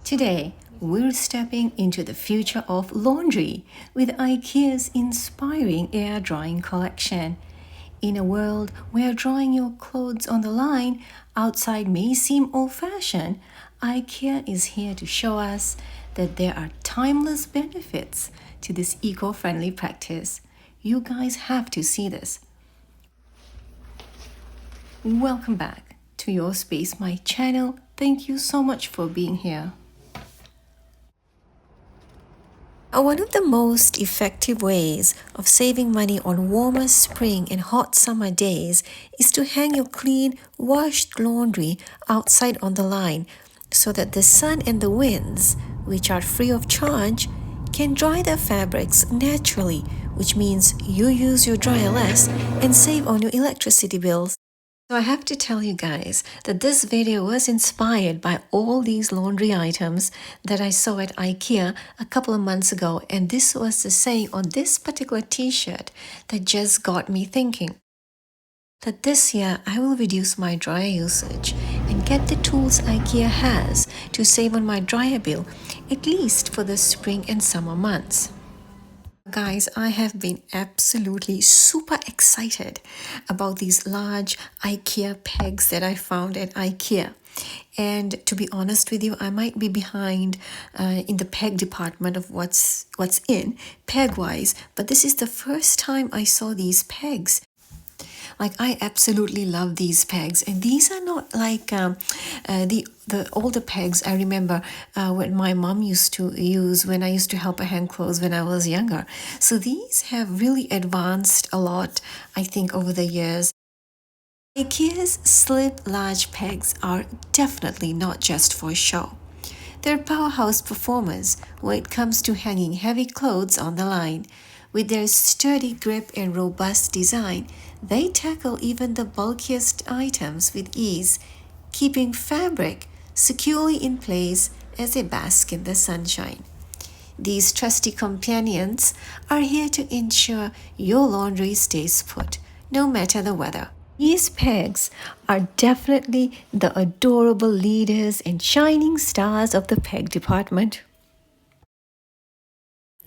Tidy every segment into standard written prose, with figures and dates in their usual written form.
Today, we're stepping into the future of laundry with IKEA'S inspiring air drying collection. In a world where drying your clothes on the line outside may seem old fashioned, IKEA is here to show us that there are timeless benefits to this eco friendly practice. You guys have to see this. Welcome back to Your Space, my channel. Thank you so much for being here. One of the most effective ways of saving money on warmer spring and hot summer days is to hang your clean, washed laundry outside on the line so that the sun and the winds, which are free of charge, can dry the fabrics naturally, which means you use your dryer less and save on your electricity bills. So I have to tell you guys that this video was inspired by all these laundry items that I saw at IKEA a couple of months ago, and this was the saying on this particular t-shirt that just got me thinking that this year I will reduce my dryer usage and get the tools IKEA has to save on my dryer bill, at least for the spring and summer months. Guys, I have been absolutely super excited about these large IKEA pegs that I found at IKEA. And to be honest with you, I might be behind in the peg department of what's in peg-wise, but this is the first time I saw these pegs. Like, I absolutely love these pegs, and these are not like the older pegs I remember what my mom used to use when I used to help her hang clothes when I was younger. So these have really advanced a lot, I think, over the years. IKEA's slip large pegs are definitely not just for show. They're powerhouse performers when it comes to hanging heavy clothes on the line. With their sturdy grip and robust design, they tackle even the bulkiest items with ease, keeping fabric securely in place as they bask in the sunshine. These trusty companions are here to ensure your laundry stays put, no matter the weather. These pegs are definitely the adorable leaders and shining stars of the peg department.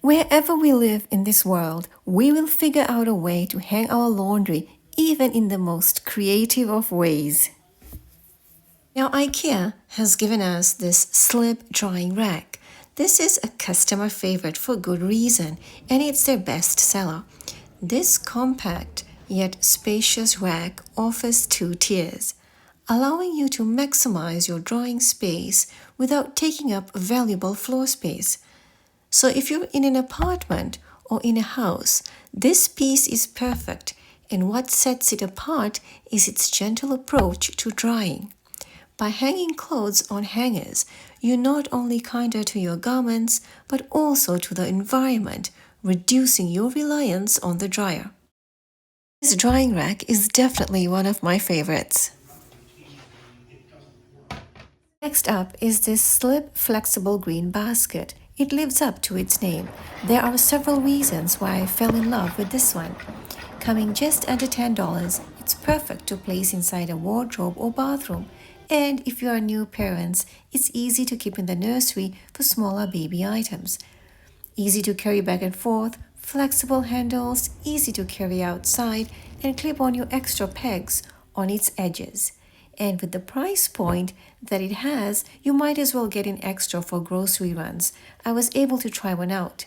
Wherever we live in this world, we will figure out a way to hang our laundry even in the most creative of ways. Now, IKEA has given us this slip drying rack. This is a customer favorite for good reason, and it's their best seller. This compact yet spacious rack offers two tiers, allowing you to maximize your drying space without taking up valuable floor space. So if you're in an apartment or in a house, this piece is perfect, and what sets it apart is its gentle approach to drying. By hanging clothes on hangers, you're not only kinder to your garments, but also to the environment, reducing your reliance on the dryer. This drying rack is definitely one of my favorites. Next up is this slip flexible green basket. It lives up to its name. There are several reasons why I fell in love with this one. Coming just under $10, it's perfect to place inside a wardrobe or bathroom. And if you are new parents, it's easy to keep in the nursery for smaller baby items. Easy to carry back and forth, flexible handles, easy to carry outside, and clip on your extra pegs on its edges. And with the price point that it has, you might as well get an extra for grocery runs. I was able to try one out.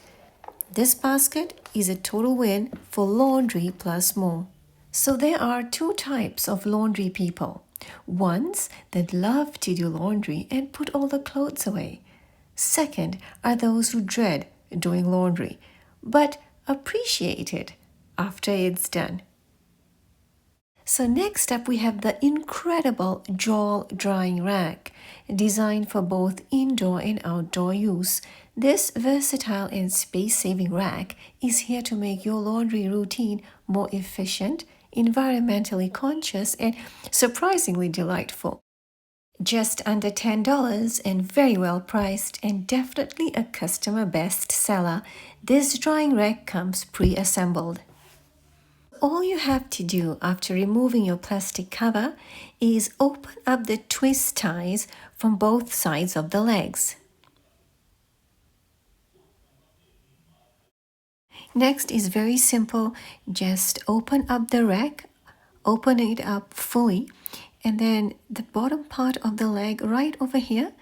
This basket is a total win for laundry plus more. So there are two types of laundry people. Ones that love to do laundry and put all the clothes away. Second are those who dread doing laundry, but appreciate it after it's done. So next up we have the incredible Jawl drying rack, designed for both indoor and outdoor use. This versatile and space-saving rack is here to make your laundry routine more efficient, environmentally conscious, and surprisingly delightful. Just under $10 and very well priced, and definitely a customer best seller, this drying rack comes pre-assembled. All you have to do after removing your plastic cover is open up the twist ties from both sides of the legs. Next is very simple. Just open up the rack, open it up fully, and then the bottom part of the leg right over here.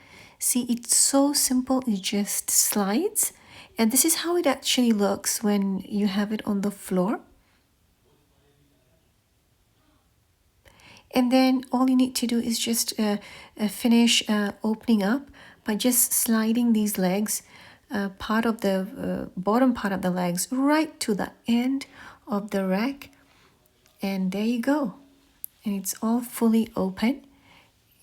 See, it's so simple, it just slides. And this is how it actually looks when you have it on the floor. And then all you need to do is just finish opening up by just sliding these legs, part of the bottom part of the legs right to the end of the rack. And there you go. And it's all fully open.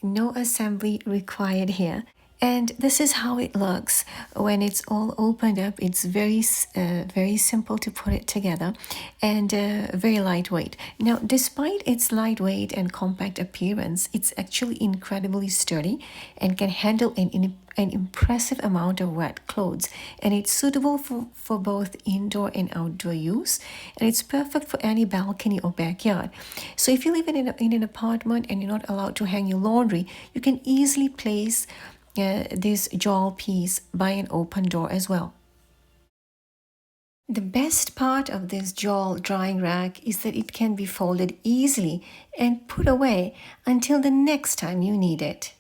No assembly required here. And this is how it looks when it's all opened up. It's very simple to put it together and very lightweight. Now, despite its lightweight and compact appearance, it's actually incredibly sturdy and can handle an impressive amount of wet clothes. And it's suitable for both indoor and outdoor use. And it's perfect for any balcony or backyard. So if you live in an apartment and you're not allowed to hang your laundry, you can easily place this jawl piece by an open door as well. The best part of this jawl drying rack is that it can be folded easily and put away until the next time you need it.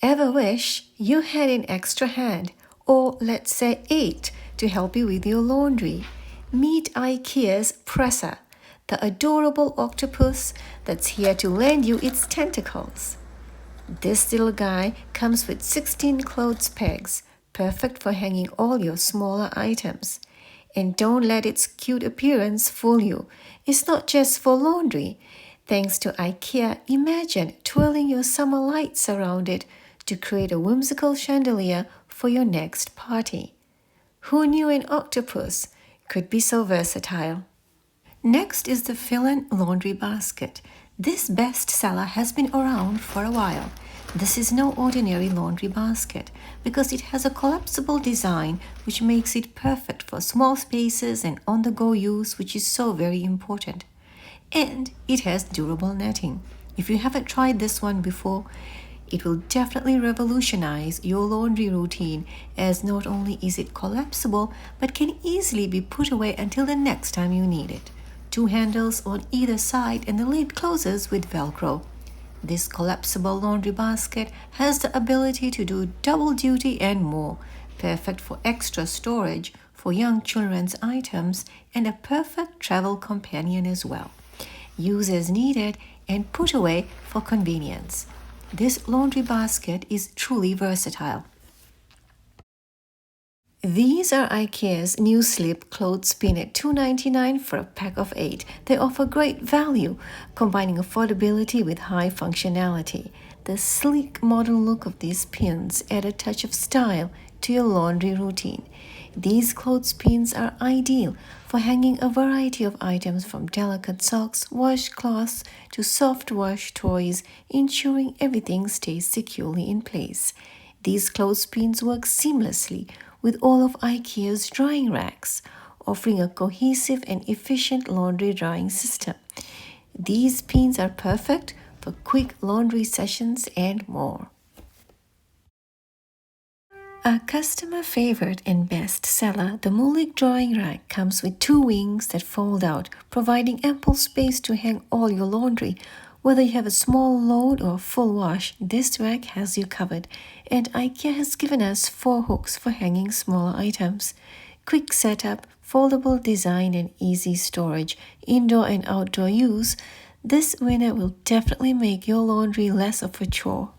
Ever wish you had an extra hand, or let's say 8, to help you with your laundry? Meet IKEA'S presser, the adorable octopus that's here to lend you its tentacles. This little guy comes with 16 clothes pegs, perfect for hanging all your smaller items. And don't let its cute appearance fool you. It's not just for laundry. Thanks to IKEA, imagine twirling your summer lights around it to create a whimsical chandelier for your next party. Who knew an octopus could be so versatile? Next is the fill-in laundry basket. This bestseller has been around for a while. This is no ordinary laundry basket because it has a collapsible design which makes it perfect for small spaces and on-the-go use, which is so very important. And it has durable netting. If you haven't tried this one before, it will definitely revolutionize your laundry routine, as not only is it collapsible but can easily be put away until the next time you need it. 2 handles on either side and the lid closes with Velcro. This collapsible laundry basket has the ability to do double duty and more, perfect for extra storage for young children's items and a perfect travel companion as well. Use as needed and put away for convenience. This laundry basket is truly versatile. These are IKEA's new slip clothespin at $2.99 for a pack of 8. They offer great value, combining affordability with high functionality. The sleek modern look of these pins add a touch of style to your laundry routine. These clothespins are ideal for hanging a variety of items from delicate socks, washcloths to soft wash toys, ensuring everything stays securely in place. These clothespins work seamlessly with all of IKEA's drying racks, offering a cohesive and efficient laundry drying system. These pins are perfect for quick laundry sessions and more. A customer favorite and best seller, the Mulik drying rack comes with 2 wings that fold out, providing ample space to hang all your laundry. Whether you have a small load or a full wash, this rack has you covered. And IKEA has given us 4 hooks for hanging smaller items. Quick setup, foldable design, and easy storage, indoor and outdoor use. This winner will definitely make your laundry less of a chore.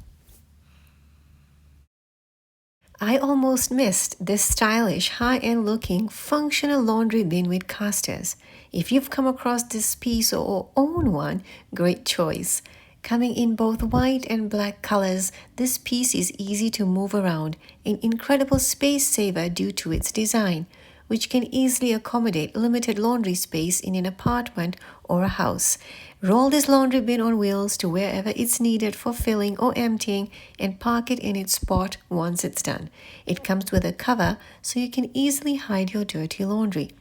I almost missed this stylish, high-end looking, functional laundry bin with casters. If you've come across this piece or own one, great choice. Coming in both white and black colors, this piece is easy to move around, an incredible space saver due to its design, which can easily accommodate limited laundry space in an apartment or a house. Roll this laundry bin on wheels to wherever it's needed for filling or emptying and park it in its spot once it's done. It comes with a cover so you can easily hide your dirty laundry.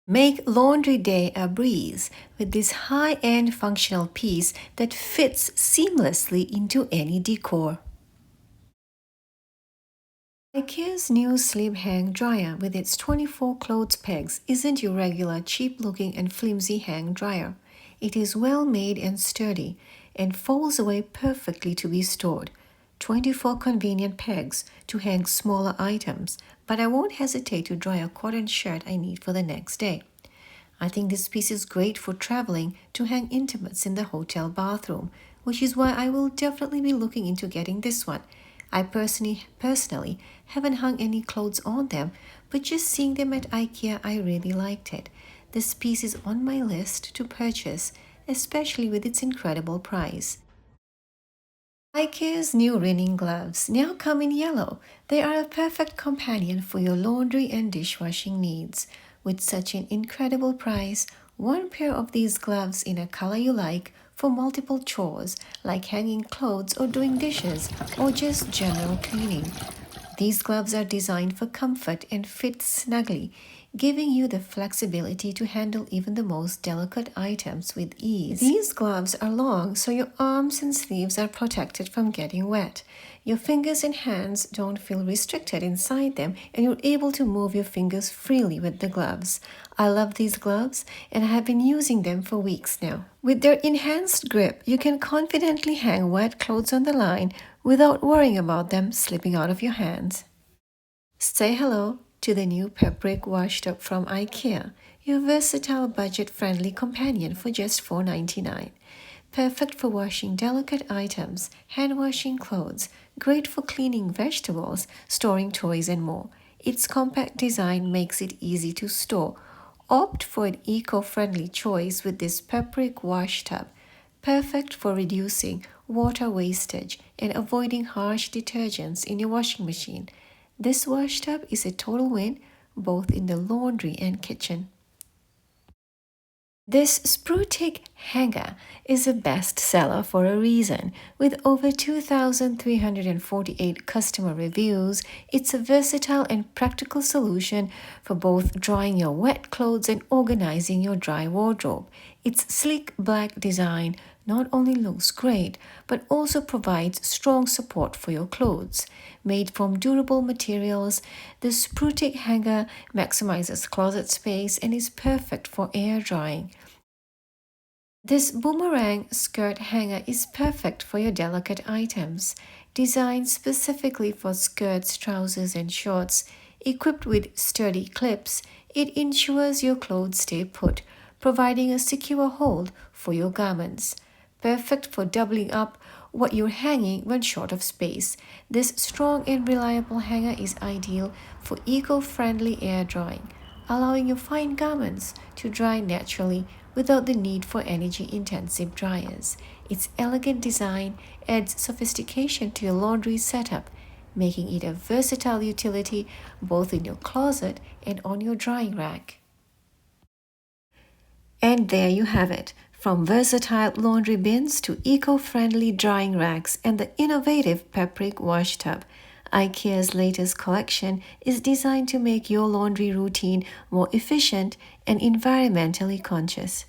Make laundry day a breeze with this high-end functional piece that fits seamlessly into any decor. IKEA's new Slim Hang Dryer with its 24 clothes pegs isn't your regular cheap-looking and flimsy hang dryer. It is well made and sturdy and folds away perfectly to be stored. 24 convenient pegs to hang smaller items, but I won't hesitate to dry a cotton shirt I need for the next day. I think this piece is great for traveling to hang intimates in the hotel bathroom, which is why I will definitely be looking into getting this one. I personally haven't hung any clothes on them, but just seeing them at IKEA, I really liked it. This piece is on my list to purchase, especially with its incredible price. IKEA's new linen gloves now come in yellow. They are a perfect companion for your laundry and dishwashing needs. With such an incredible price, one pair of these gloves in a color you like for multiple chores like hanging clothes or doing dishes or just general cleaning. These gloves are designed for comfort and fit snugly, giving you the flexibility to handle even the most delicate items with ease. These gloves are long, so your arms and sleeves are protected from getting wet. Your fingers and hands don't feel restricted inside them, and you're able to move your fingers freely with the gloves. I love these gloves, and I have been using them for weeks now. With their enhanced grip, you can confidently hang wet clothes on the line without worrying about them slipping out of your hands. Say hello to the new Pep wash tub from IKEA, your versatile budget-friendly companion for just $4.99. Perfect for washing delicate items, hand-washing clothes, great for cleaning vegetables, storing toys, and more. Its compact design makes it easy to store. Opt for an eco-friendly choice with this Pep wash tub, perfect for reducing water wastage and avoiding harsh detergents in your washing machine. This wash tub is a total win both in the laundry and kitchen. This Sprutik hanger is a bestseller for a reason. With over 2,348 customer reviews, it's a versatile and practical solution for both drying your wet clothes and organizing your dry wardrobe. Its sleek black design not only looks great, but also provides strong support for your clothes. Made from durable materials, the Sprutik hanger maximizes closet space and is perfect for air drying. This boomerang skirt hanger is perfect for your delicate items. Designed specifically for skirts, trousers, and shorts, equipped with sturdy clips, it ensures your clothes stay put, providing a secure hold for your garments. Perfect for doubling up what you're hanging when short of space. This strong and reliable hanger is ideal for eco-friendly air drying, allowing your fine garments to dry naturally without the need for energy-intensive dryers. Its elegant design adds sophistication to your laundry setup, making it a versatile utility both in your closet and on your drying rack. And there you have it. From versatile laundry bins to eco-friendly drying racks and the innovative Pep wash tub, IKEA's latest collection is designed to make your laundry routine more efficient and environmentally conscious.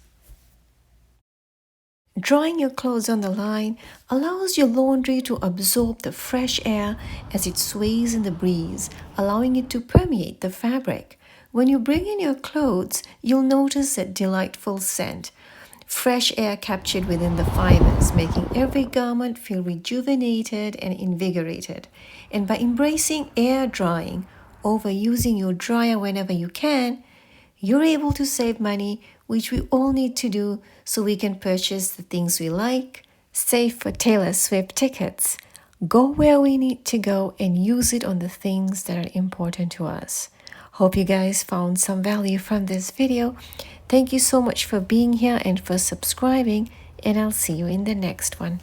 Drying your clothes on the line allows your laundry to absorb the fresh air as it sways in the breeze, allowing it to permeate the fabric. When you bring in your clothes, you'll notice that delightful scent. Fresh air captured within the fibers, making every garment feel rejuvenated and invigorated. And by embracing air drying over using your dryer whenever you can, you're able to save money, which we all need to do so we can purchase the things we like, save for Taylor Swift tickets, go where we need to go, and use it on the things that are important to us. Hope you guys found some value from this video. Thank you so much for being here and for subscribing, and I'll see you in the next one.